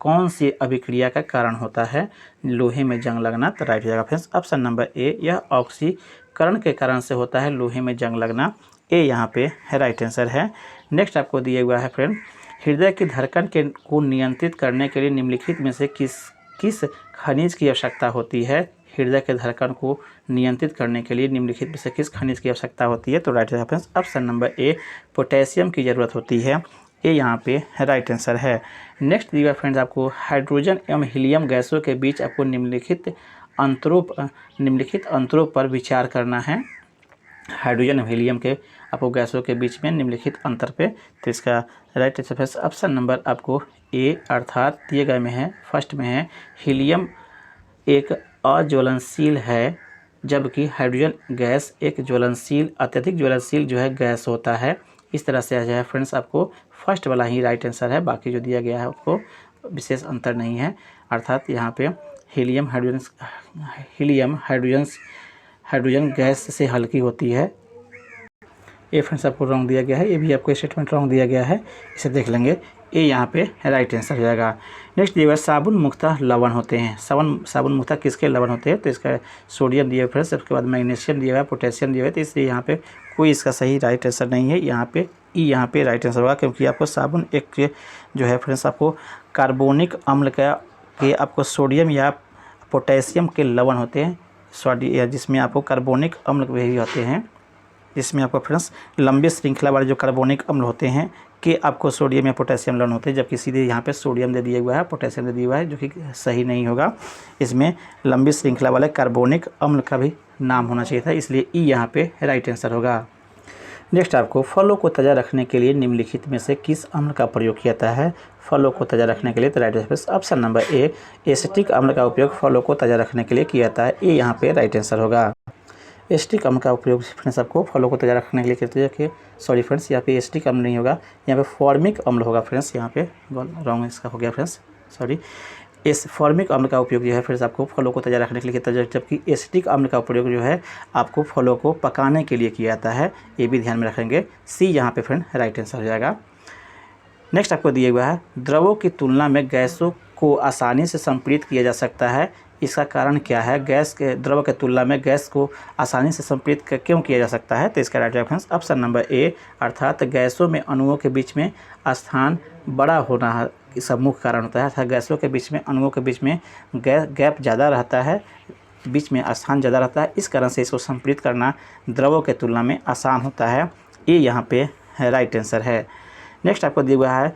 कौन सी अभिक्रिया का कारण होता है लोहे में जंग लगना? तो राइट हो जाएगा फ्रेंड्स ऑप्शन नंबर ए, यह ऑक्सीकरण के कारण से होता है लोहे में जंग लगना। ए यहाँ पे राइट आंसर है। नेक्स्ट आपको दिया हुआ है फ्रेंड, हृदय की धड़कन को नियंत्रित करने के लिए निम्नलिखित में से किस खनिज की आवश्यकता होती है? हृदय के धड़कन को नियंत्रित करने के लिए निम्नलिखित में से किस खनिज की आवश्यकता होती है? तो राइट फ्रेंड्स ऑप्शन नंबर ए, पोटेशियम की ज़रूरत होती है। ये यहाँ पे राइट आंसर है। नेक्स्ट दिया फ्रेंड्स आपको, हाइड्रोजन एवं हीलियम गैसों के बीच आपको निम्नलिखित अंतरों पर विचार करना है। हाइड्रोजन और हीलियम के आपको गैसों के बीच में निम्नलिखित अंतर पे, तो इसका राइट आंसर ऑप्शन नंबर आपको ए अर्थात दिए गए में है, फर्स्ट में है, हीलियम एक अज्वलनशील है जबकि हाइड्रोजन गैस एक ज्वलनशील, अत्यधिक ज्वलनशील जो है गैस होता है। इस तरह से जो है फ्रेंड्स आपको फर्स्ट वाला ही राइट आंसर है, बाकी जो दिया गया है आपको विशेष अंतर नहीं है। अर्थात यहाँ पे हीलियम हाइड्रोजन गैस से हल्की होती है। ये फ्रेंड्स आपको रॉन्ग दिया गया है, ये भी आपको स्टेटमेंट रॉन्ग दिया गया है, इसे देख लेंगे। ये यहाँ पे राइट आंसर हो जाएगा। नेक्स्ट दिया हुआ साबुन मुक्तः लवण होते हैं। साबुन मुक्तः किसके लवण होते हैं? तो इसका सोडियम दिया हुआ फ्रेंड्स, उसके बाद मैग्नीशियम दिया हुआ है, पोटेशियम दिया हुआ है, तो इसलिए यहाँ पे कोई इसका सही राइट आंसर नहीं है। यहाँ पे राइट आंसर होगा, क्योंकि आपको साबुन एक जो है फ्रेंड्स आपको कार्बोनिक अम्ल के आपको सोडियम या पोटेशियम के लवण होते हैं, जिसमें आपको कार्बोनिक अम्ल भी होते हैं, जिसमें आपको फ्रेंड्स लंबी श्रृंखला वाले जो कार्बोनिक अम्ल होते हैं कि आपको सोडियम या पोटेशियम लवण होते हैं, जबकि सीधे यहाँ पे सोडियम दे दिया हुआ है, पोटेशियम दे दिया हुआ है, जो कि सही नहीं होगा। इसमें लंबी श्रृंखला वाले कार्बोनिक अम्ल का भी नाम होना चाहिए था, इसलिए ई यहाँ पे राइट आंसर होगा। नेक्स्ट आपको, फलों को ताज़ा रखने के लिए निम्नलिखित में से किस अम्ल का प्रयोग किया जाता है? फलों को ताज़ा रखने के लिए तो राइट आंसर ऑप्शन नंबर ए, एसिटिक अम्ल का उपयोग फलों को ताज़ा रखने के लिए किया जाता है। ये यहाँ पे राइट आंसर होगा। एसिटिक अम्ल का उपयोग फ्रेंड्स आपको फलों को ताज़ा रखने के लिए करते हैं। सॉरी फ्रेंड्स, यहाँ पे एसिटिक अम्ल नहीं होगा, यहाँ पे फॉर्मिक अम्ल होगा फ्रेंड्स, यहाँ पे रॉन्ग इसका हो गया फ्रेंड्स, सॉरी। इस फॉर्मिक अम्ल का उपयोग जो है फ्रेंड्स आपको फलों को ताज़ा रखने के लिए किया जाता है, जबकि एसिटिक अम्ल का प्रयोग जो है आपको फलों को पकाने के लिए किया जाता है। ये भी ध्यान में रखेंगे। सी यहाँ पे फ्रेंड राइट आंसर हो जाएगा। नेक्स्ट आपको दिया हुआ है, द्रवों की तुलना में गैसों को आसानी से संपीड़ित किया जा सकता है, इसका कारण क्या है? द्रव के तुलना में गैस को आसानी से संपीड़ित क्यों किया जा सकता है? तो इसका राइट रेफरेंस ऑप्शन नंबर ए, अर्थात गैसों में अणुओं के बीच में स्थान बड़ा होना इसका मुख्य कारण होता है। अर्थात गैसों के बीच में अणुओं के बीच में गैप ज़्यादा रहता है, बीच में स्थान ज़्यादा रहता है, इस कारण से इसको संपीड़ित करना द्रवों के तुलना में आसान होता है। ये यहाँ पे राइट आंसर है। नेक्स्ट आपको दिया हुआ है,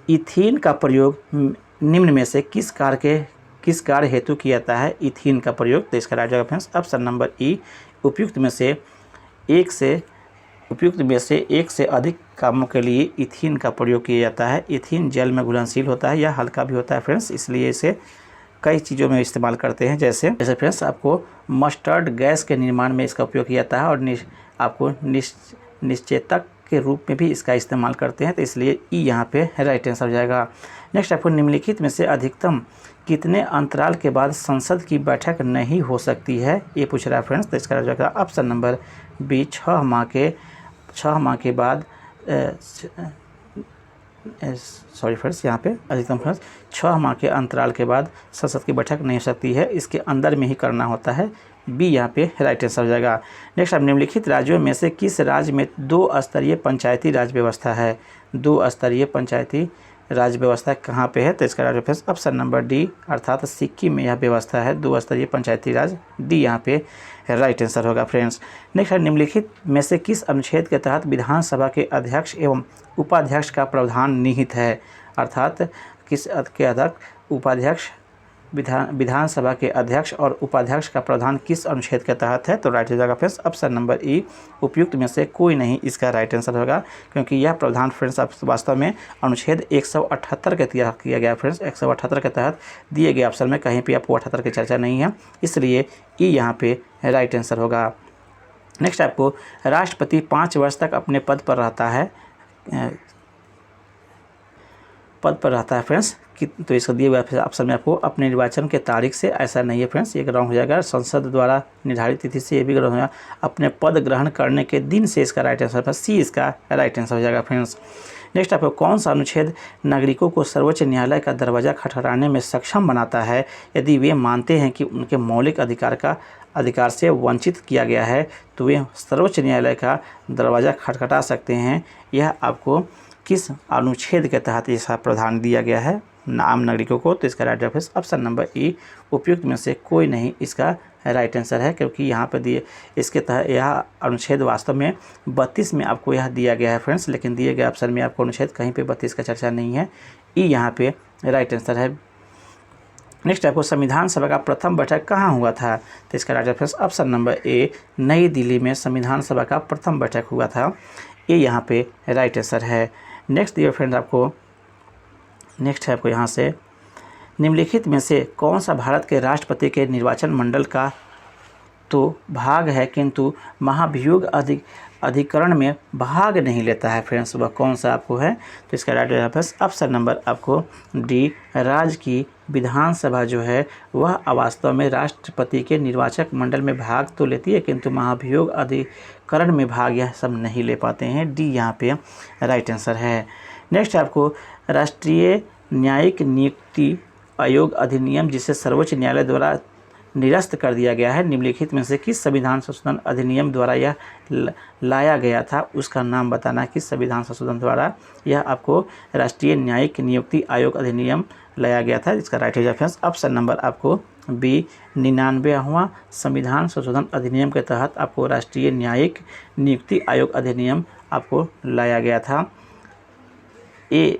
इथीन का प्रयोग निम्न में से किस कार्य हेतु किया जाता है? इथीन का प्रयोग, तो इसका राइट ऑप्शन ऑप्शन नंबर ई, उपयुक्त में से एक से अधिक कामों के लिए इथीन का प्रयोग किया जाता है। इथीन जल में घुलनशील होता है या हल्का भी होता है फ्रेंड्स, इसलिए इसे कई चीज़ों में इस्तेमाल करते हैं, जैसे फ्रेंड्स आपको मस्टर्ड गैस के निर्माण में इसका उपयोग किया जाता है और आपको निश्चेतक के रूप में भी इसका इस्तेमाल करते हैं, तो इसलिए ई यहाँ पे राइट आंसर हो जाएगा। नेक्स्ट आपको, निम्नलिखित में से अधिकतम कितने अंतराल के बाद संसद की बैठक नहीं हो सकती है? ये पूछ रहा है फ्रेंड्स, तो इसका जाएगा ऑप्शन नंबर बी, 6 माह के बाद सॉरी फ्रेंड्स, यहाँ पे अधिकतम फ्रेंड्स 6 माह के अंतराल के बाद संसद की बैठक नहीं हो सकती है, इसके अंदर में ही करना होता है। बी यहाँ पे राइट आंसर हो जाएगा। नेक्स्ट, अब निम्नलिखित राज्यों में से किस राज्य में 2 स्तरीय पंचायती राज व्यवस्था है? 2 स्तरीय पंचायती राज व्यवस्था कहाँ पे है? तो इसका right answer option number D, अर्थात सिक्किम में यह व्यवस्था है 2 स्तरीय पंचायती राज। डी यहाँ पे राइट आंसर होगा फ्रेंड्स। नेक्स्ट, निम्नलिखित में से किस अनुच्छेद के तहत विधानसभा के अध्यक्ष एवं उपाध्यक्ष का प्रावधान निहित है? अर्थात किस के अध्यक्ष उपाध्यक्ष विधानसभा के अध्यक्ष और उपाध्यक्ष का प्रावधान किस अनुच्छेद के तहत है? तो राइट हो जाएगा फ्रेंड्स ऑप्शन नंबर ई, उपयुक्त में से कोई नहीं इसका राइट आंसर होगा, क्योंकि यह प्रावधान फ्रेंड्स वास्तव में अनुच्छेद 178 के तहत किया गया फ्रेंड्स। 178 के तहत दिए गए ऑप्शन में कहीं भी आपको 78 की चर्चा नहीं है, इसलिए ई यहाँ पे राइट आंसर होगा। नेक्स्ट, आपको राष्ट्रपति 5 वर्ष तक अपने पद पर रहता है फ्रेंड्स, तो इसका दिए हुए ऑप्शन में आपको अपने निर्वाचन के तारीख से, ऐसा नहीं है फ्रेंड्स, ये रॉन्ग हो जाएगा। संसद द्वारा निर्धारित तिथि से, ये भी रॉन्ग हो जाएगा। अपने पद ग्रहण करने के दिन से, इसका राइट आंसर है सी, इसका राइट आंसर हो जाएगा फ्रेंड्स। नेक्स्ट आपको कौन सा अनुच्छेद नागरिकों को सर्वोच्च न्यायालय का दरवाज़ा खटखटाने में सक्षम बनाता है यदि वे मानते हैं कि उनके मौलिक अधिकार से वंचित किया गया है तो वे सर्वोच्च न्यायालय का दरवाज़ा खटखटा सकते हैं। यह आपको किस अनुच्छेद के तहत ऐसा प्रावधान दिया गया है आम नागरिकों को? तो इसका राइट ऑप्शन ऑप्शन नंबर ई उपयुक्त में से कोई नहीं इसका राइट आंसर है, क्योंकि यहाँ पर दिए इसके तहत यह अनुच्छेद वास्तव में 32 में आपको यह दिया गया है फ्रेंड्स, लेकिन दिए गए ऑप्शन में आपको अनुच्छेद कहीं पे 32 का चर्चा नहीं है। ई यहाँ पे राइट आंसर है। नेक्स्ट आपको संविधान सभा का प्रथम बैठक कहाँ हुआ था? तो इसका राइट आंसर ऑप्शन नंबर ए नई दिल्ली में संविधान सभा का प्रथम बैठक हुआ था। ये यहाँ पे राइट आंसर है। नेक्स्ट दिए फ्रेंड्स आपको नेक्स्ट है आपको यहाँ से निम्नलिखित में से कौन सा भारत के राष्ट्रपति के निर्वाचन मंडल का तो भाग है किंतु महाभियोग अधिकरण में भाग नहीं लेता है फ्रेंड्स? वह कौन सा आपको है? तो इसका राइट ऑप्शन नंबर आपको डी राज्य की विधानसभा जो है वह वास्तव में राष्ट्रपति के निर्वाचक मंडल में भाग तो लेती है किंतु महाभियोग अधिकरण में भाग यह सब नहीं ले पाते हैं। डी यहाँ पे राइट आंसर है। नेक्स्ट आपको राष्ट्रीय न्यायिक नियुक्ति आयोग अधिनियम जिसे सर्वोच्च न्यायालय द्वारा निरस्त कर दिया गया है निम्नलिखित में से किस संविधान संशोधन अधिनियम द्वारा यह लाया गया था? उसका नाम बताना किस संविधान संशोधन द्वारा यह आपको राष्ट्रीय न्यायिक नियुक्ति आयोग अधिनियम लाया गया था। इसका राइट आंसर ऑप्शन नंबर आपको बी 99वां संविधान संशोधन अधिनियम के तहत आपको राष्ट्रीय न्यायिक नियुक्ति आयोग अधिनियम आपको लाया गया था। ए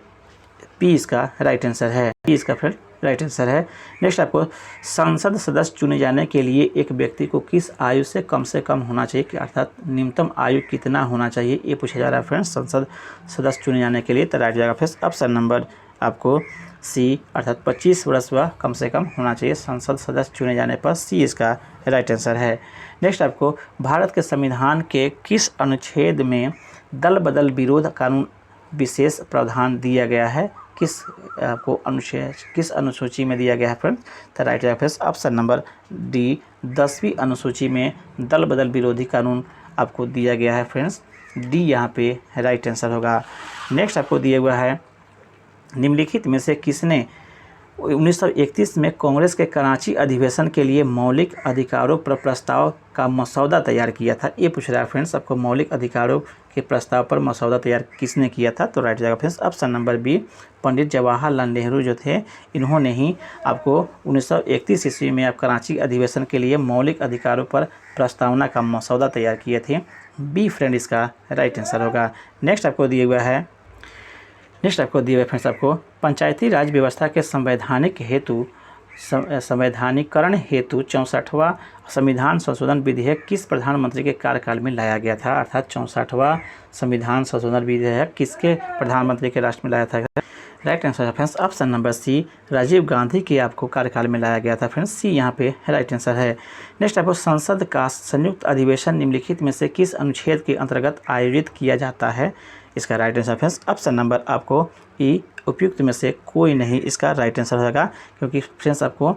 पी इसका राइट आंसर है। पी इसका फिर राइट आंसर है। नेक्स्ट आपको संसद सदस्य चुने जाने के लिए एक व्यक्ति को किस आयु से कम होना चाहिए, अर्थात न्यूनतम आयु कितना होना चाहिए, ये पूछा जा रहा है फ्रेंड्स संसद सदस्य चुने जाने के लिए। तो राइट जाएगा फिर ऑप्शन नंबर आपको सी अर्थात 25 वर्ष व कम से कम होना चाहिए संसद सदस्य चुने जाने पर। सी इसका राइट आंसर है। नेक्स्ट आपको भारत के संविधान के किस अनुच्छेद में दल बदल विरोध कानून विशेष प्रावधान दिया गया है? किस आपको अनुच्छेद किस अनुसूची में दिया गया है फ्रेंड्स? तो right answer option number D 10वीं अनुसूची में दल बदल विरोधी कानून आपको दिया गया है फ्रेंड्स। डी यहाँ पे राइट आंसर होगा। नेक्स्ट आपको दिया हुआ है निम्नलिखित में से किसने 1931 में कांग्रेस के कराची अधिवेशन के लिए मौलिक अधिकारों पर प्रस्ताव का मसौदा तैयार किया था? ये पूछ रहा है फ्रेंड्स आपको मौलिक अधिकारों के प्रस्ताव पर मसौदा तैयार किसने किया था? तो राइट जाएगा friends option number B Pandit Jawaharlal Nehru जो थे इन्होंने ही आपको 1931 ईस्वी में आप कराची अधिवेशन के लिए मौलिक अधिकारों पर प्रस्तावना का मसौदा तैयार किए थे। बी फ्रेंड इसका राइट आंसर होगा। नेक्स्ट आपको दिया हुआ है फ्रेंड्स आपको पंचायती राज व्यवस्था के संवैधानिकरण हेतु 64वां संविधान संशोधन विधेयक किस प्रधानमंत्री के कार्यकाल में लाया गया था? अर्थात 64वां संविधान संशोधन विधेयक किसके प्रधानमंत्री के राष्ट्र में लाया था? राइट आंसर है friends option number C Rajiv Gandhi के आपको कार्यकाल में लाया गया था फ्रेंड्स। सी यहाँ पे राइट आंसर है। नेक्स्ट आपको संसद का संयुक्त अधिवेशन निम्नलिखित में से किस अनुच्छेद के अंतर्गत आयोजित किया जाता है? इसका right answer friends option number आपको ई उपयुक्त में से कोई नहीं इसका राइट आंसर होगा, क्योंकि फ्रेंड्स आपको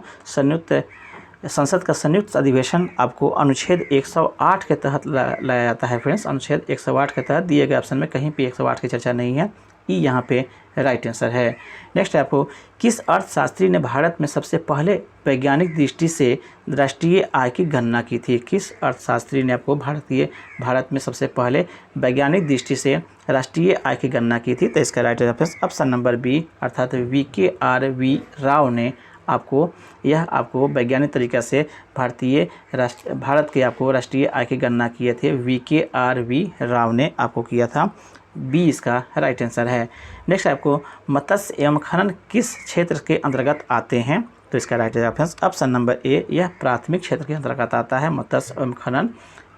संसद का संयुक्त अधिवेशन आपको अनुच्छेद 108 के तहत लाया जाता है फ्रेंड्स। अनुच्छेद 108 के तहत दिए गए ऑप्शन में कहीं पे 108 की चर्चा नहीं है। ई यहाँ पे राइट आंसर है। नेक्स्ट आपको किस अर्थशास्त्री ने भारत में सबसे पहले वैज्ञानिक दृष्टि से राष्ट्रीय आय की गणना की थी? किस अर्थशास्त्री ने आपको भारत में सबसे पहले वैज्ञानिक दृष्टि से राष्ट्रीय आय की गणना की थी? तो इसका right answer option number B अर्थात VKR राव ने आपको वैज्ञानिक तरीक़ा से भारत के आपको राष्ट्रीय आय की गणना किए थे। VKR राव ने आपको किया था। बी इसका राइट आंसर है। नेक्स्ट आपको मत्स्य एवं खनन किस क्षेत्र के अंतर्गत आते हैं? तो इसका राइट आंसर ऑप्शन नंबर ए यह प्राथमिक क्षेत्र के अंतर्गत आता है मत्स्य एवं खनन।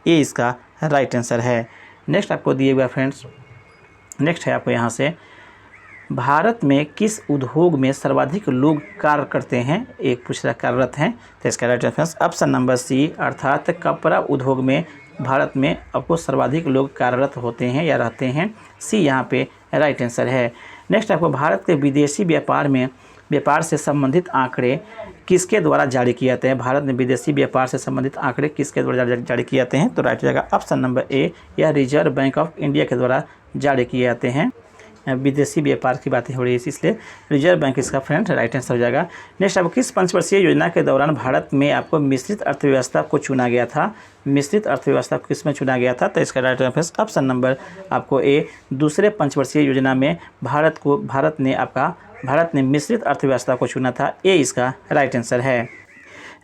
ए इसका राइट आंसर है। नेक्स्ट आपको दिए हुआ फ्रेंड्स नेक्स्ट है आपको यहाँ से भारत में किस उद्योग में सर्वाधिक लोग कार्य करते हैं? एक पूछ रहा कार्यरत हैं। तो इसका right answer option number C अर्थात कपड़ा उद्योग में भारत में आपको सर्वाधिक लोग कार्यरत होते हैं या रहते हैं। सी यहाँ पे राइट आंसर है। नेक्स्ट आपको भारत के विदेशी व्यापार से संबंधित आंकड़े किसके द्वारा जारी किए जाते हैं? भारत में विदेशी व्यापार से संबंधित आंकड़े किसके द्वारा जारी किए जाते हैं? तो राइट जाएगा ऑप्शन नंबर ए यह रिजर्व बैंक ऑफ इंडिया के द्वारा जारी किए जाते हैं। विदेशी व्यापार की बातें हो रही है, इसलिए रिजर्व बैंक इसका फ्रेंड राइट आंसर हो जाएगा। नेक्स्ट आपको किस पंचवर्षीय योजना के दौरान भारत में आपको मिश्रित अर्थव्यवस्था को चुना गया था? मिश्रित अर्थव्यवस्था को किस में चुना गया था? तो इसका राइट आंसर ऑप्शन नंबर आपको ए, दूसरे पंचवर्षीय योजना में भारत ने मिश्रित अर्थव्यवस्था को चुना था। ए इसका राइट आंसर है।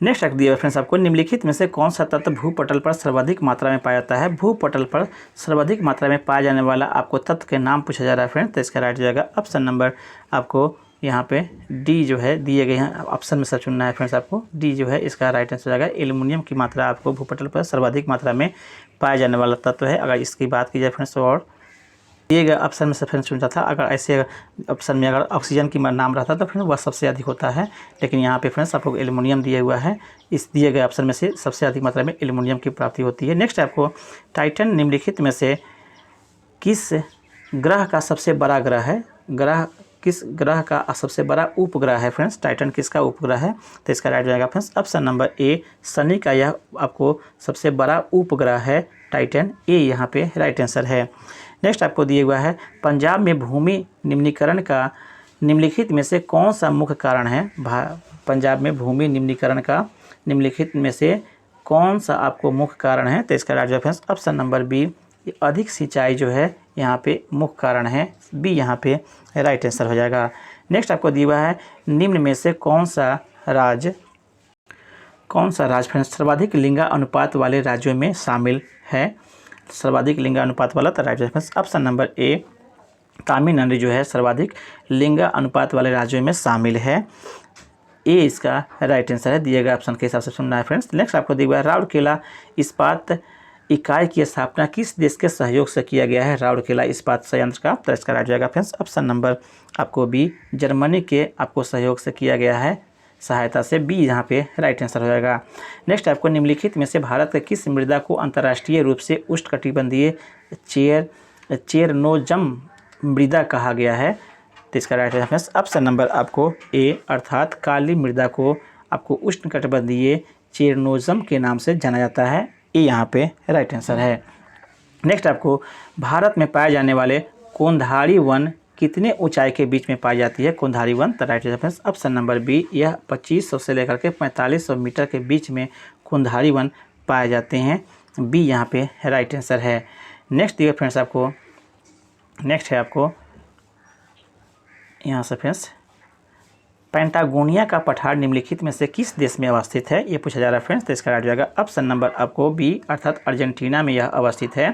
नेक्स्ट रख दिया फ्रेंड्स आपको, निम्नलिखित में से कौन सा तत्व भूपटल पर सर्वाधिक मात्रा में पाया जाता है? भूपटल पर सर्वाधिक मात्रा में पाया जाने वाला आपको तत्व के नाम पूछा जा रहा है फ्रेंड्स, तो इसका राइट हो जाएगा ऑप्शन नंबर आपको यहाँ पे डी जो है दिए गए हैं, ऑप्शन में से चुनना है फ्रेंड्स आपको। डी जो है इसका राइट आंसर हो जाएगा। एल्युमिनियम की मात्रा आपको भूपटल पर सर्वाधिक मात्रा में पाया जाने वाला तत्व है। अगर इसकी बात की जाए फ्रेंड्स तो और दिए गए ऑप्शन में से फ्रेंड्स चुनता था, अगर ऐसे ऑप्शन में अगर ऑक्सीजन की नाम रहता तो फ्रेंड्स वह सबसे अधिक होता है, लेकिन यहाँ पे फ्रेंड्स आपको एल्युमिनियम दिया हुआ है। इस दिए गए ऑप्शन में से सबसे अधिक मात्रा में एल्युमिनियम की प्राप्ति होती है। नेक्स्ट आपको टाइटन निम्नलिखित में से किस ग्रह का सबसे बड़ा ग्रह है? किस ग्रह का सबसे बड़ा उपग्रह है फ्रेंड्स? टाइटन किसका उपग्रह है? तो इसका राइट हो जाएगा फ्रेंड्स ऑप्शन नंबर ए, शनि का यह आपको सबसे बड़ा उपग्रह है टाइटन। ए यहाँ पे राइट आंसर है। नेक्स्ट आपको दिया हुआ है, पंजाब में भूमि निम्नीकरण का निम्नलिखित में से कौन सा मुख्य कारण है? पंजाब में भूमि निम्नीकरण का निम्नलिखित में से कौन सा आपको मुख्य कारण है? तो इसका right answer option number B, अधिक सिंचाई जो है यहाँ पे मुख्य कारण है। बी यहाँ पे राइट आंसर हो जाएगा। नेक्स्ट आपको दिया हुआ है, निम्न में से कौन सा राज्य फ्रेंड्स सर्वाधिक लिंगा अनुपात वाले राज्यों में शामिल है? सर्वाधिक लिंगा अनुपात वाला, तो राइट आंसर ऑप्शन नंबर ए, तमिलनाडु जो है सर्वाधिक लिंगा अनुपात वाले राज्यों में शामिल है। ए इसका राइट आंसर है, दिए गए ऑप्शन के हिसाब से सुनना है फ्रेंड्स। नेक्स्ट आपको दिया हुआ है, राउरकेला इस्पात इकाई की स्थापना किस देश के सहयोग से किया गया है? राउरकेला इस्पात संयंत्र का, तो इसका राइट जाएगा फ्रेंड्स ऑप्शन नंबर आपको बी, जर्मनी के आपको सहयोग से किया गया है, सहायता से। बी यहाँ पे राइट आंसर हो जाएगा। नेक्स्ट आपको निम्नलिखित में से भारत के किस मृदा को अंतर्राष्ट्रीय रूप से उष्णकटिबंधीय चेरनोजम मृदा कहा गया है? तो इसका राइट आंसर ऑप्शन नंबर आपको ए, अर्थात काली मृदा को आपको उष्णकटिबंधीय चेरनोजम के नाम से जाना जाता है। ए यहाँ पे राइट आंसर है। नेक्स्ट आपको, भारत में पाए जाने वाले कोंधारी वन कितने ऊंचाई के बीच में पाई जाती है? कोंधारी वन, तो right answer option number B, यह 2500 से लेकर के 4500 मीटर के बीच में कोंधारी वन पाए जाते हैं। बी यहाँ पे राइट आंसर है। नेक्स्ट दिए फ्रेंड्स आपको, नेक्स्ट है आपको यहाँ से फ्रेंड्स, पेंटागोनिया का पठार निम्नलिखित में से किस देश में अवस्थित है? ये पूछा जा रहा है फ्रेंड्स, तो इसका राइट जाएगा ऑप्शन नंबर आपको बी, अर्थात अर्जेंटीना में यह अवस्थित है।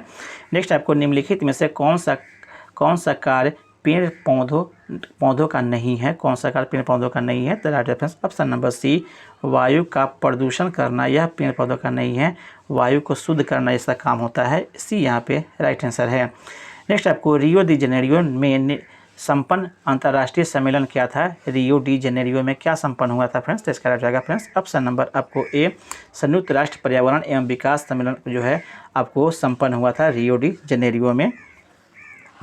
नेक्स्ट आपको, निम्नलिखित में से कौन सा कार्य पेड़ पौधों का नहीं है? कौन सा कार्य पेड़ पौधों का नहीं है? तो right answer option number C, वायु का प्रदूषण करना यह पेड़ पौधों का नहीं है, वायु को शुद्ध करना इसका काम होता है। सी यहाँ पे राइट आंसर है। नेक्स्ट आपको, रियो डी जेनेरियो में संपन्न अंतर्राष्ट्रीय सम्मेलन क्या था? रियो डी जेनेरियो में क्या संपन्न हुआ था फ्रेंड्स? तो इसका राइट जाएगा फ्रेंड्स ऑप्शन नंबर आपको ए, संयुक्त राष्ट्र पर्यावरण एवं विकास सम्मेलन जो है आपको संपन्न हुआ था रियो डी जेनेरियो में,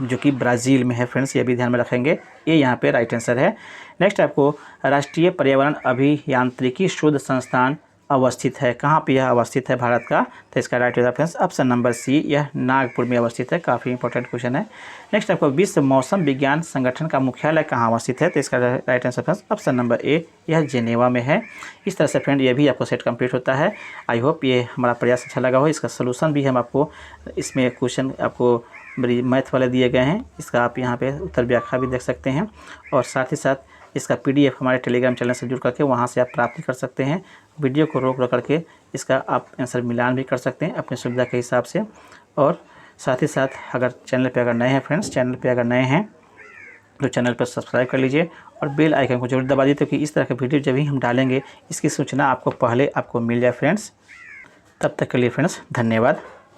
जो कि ब्राज़ील में है फ्रेंड्स, ये भी ध्यान में रखेंगे। ये यहाँ पे राइट आंसर है। नेक्स्ट आपको, राष्ट्रीय पर्यावरण अभियांत्रिकी शोध संस्थान अवस्थित है, कहाँ पे यह अवस्थित है भारत का? तो इसका right answer friends option number C, यह नागपुर में अवस्थित है। काफ़ी इंपॉर्टेंट क्वेश्चन है। नेक्स्ट आपको, विश्व मौसम विज्ञान संगठन का मुख्यालय कहाँ अवस्थित है? तो इसका right answer friends option number ए, यह जेनेवा में है। इस तरह से फ्रेंड ये भी आपको सेट कंप्लीट होता है। आई होप ये हमारा प्रयास अच्छा लगा हो। इसका सोल्यूशन भी हम आपको, इसमें क्वेश्चन आपको मैथ वाले दिए गए हैं, इसका आप यहाँ पे उत्तर व्याख्या भी देख सकते हैं, और साथ ही साथ इसका PDF हमारे टेलीग्राम चैनल से जुड़ करके वहाँ से आप प्राप्ति कर सकते हैं। वीडियो को रोक करके इसका आप आंसर मिलान भी कर सकते हैं अपनी सुविधा के हिसाब से। और साथ ही साथ अगर चैनल पे अगर नए हैं फ्रेंड्स, चैनल पे अगर नए हैं तो चैनल पर सब्सक्राइब कर लीजिए और बेल आइकन को जरूर दबा दीजिए, क्योंकि इस तरह के वीडियो जब भी हम डालेंगे इसकी सूचना आपको पहले आपको मिल जाए फ्रेंड्स। तब तक के लिए फ्रेंड्स धन्यवाद।